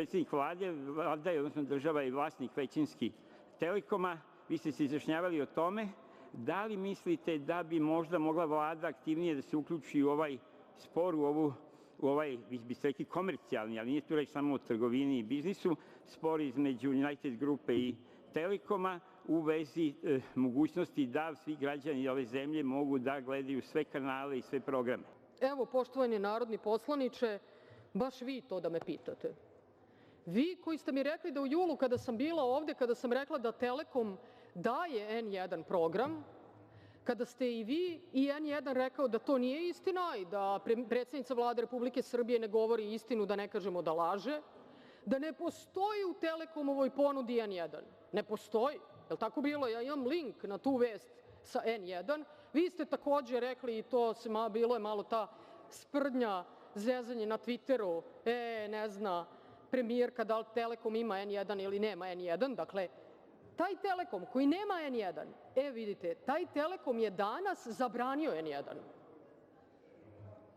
predsednik Vlade, Vlada je, odnosno država je vlasnik većinski Telekoma, vi ste se izjašnjavali o tome, da li mislite da bi možda mogla Vlada aktivnije da se uključi u ovaj spor, u ovaj, vi biste rekli komercijalni, ali nije tu reč samo o trgovini i biznisu, spor između United grupe i Telekoma u vezi mogućnosti da svi građani ove zemlje mogu da gledaju sve kanale i sve programe? Evo, poštovani narodni poslaniče, baš vi to da me pitate. Vi koji ste mi rekli da u julu kada sam bila ovde, kada sam rekla da Telekom daje N1 program, kada ste i vi i N1 rekao da to nije istina i da predsednica Vlade Republike Srbije ne govori istinu, da ne kažemo da laže, da ne postoji u Telekomovoj ponudi N1. Ne postoji. Je li tako bilo? Ja imam link na tu vest sa N1. Vi ste takođe rekli, i to bilo je malo ta sprdnja, zezanje na Twitteru, ne zna premijerka da li Telekom ima N1 ili nema N1. Dakle, taj Telekom koji nema N1, vidite, taj Telekom je danas zabranio N1.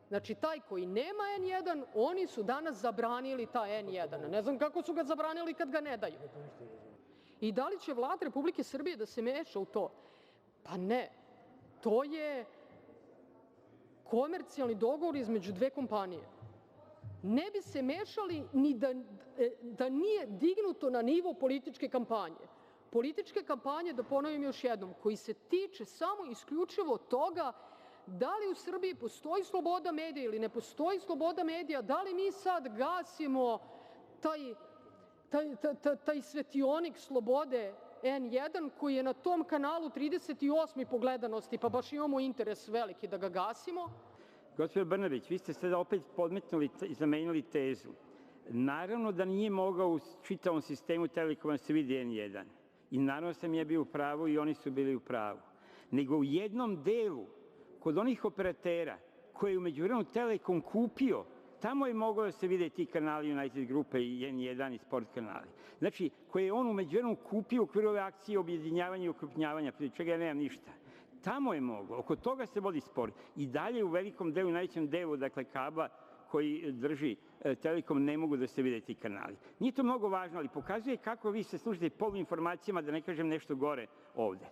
Znači, taj koji nema N1, oni su danas zabranili taj N1. Ne znam kako su ga zabranili kad ga ne daju. I da li će Vlada Republike Srbije da se meša u to? Pa ne. To je komercijalni dogovor između dve kompanije. Ne bi se mešali ni da nije dignuto na nivo političke kampanje. Političke kampanje, da ponovim još jednom, koji se tiče samo isključivo toga da li u Srbiji postoji sloboda medija ili ne postoji sloboda medija, da li mi sad gasimo taj svetionik slobode N1 koji je na tom kanalu 38. po gledanosti, pa baš imamo interes veliki da ga gasimo. Gospođo Brnabić, vi ste sada opet podmetnuli i zamenili tezu. Naravno da nije mogao u čitavom sistemu Telekoma da se vidi N1. I naravno sam ja bio u pravu i oni su bili u pravu. Nego u jednom delu, kod onih operatera koje je u međuvremenu Telekom kupio, tamo je moglo da se vide ti kanali United grupe i N1 i sport kanali. Znači, koje je on u međuvremenu kupio u okviru ove akcije objedinjavanja i okrupnjavanja, protiv čega ja nemam ništa. Tamo je moglo, oko toga se vodi spor. I dalje u velikom delu, najvećem delu, dakle kabla koji drži Telekom, ne mogu da se vide ti kanali. Nije to mnogo važno, ali pokazuje kako vi se služite poluinformacijama, da ne kažem nešto gore ovde.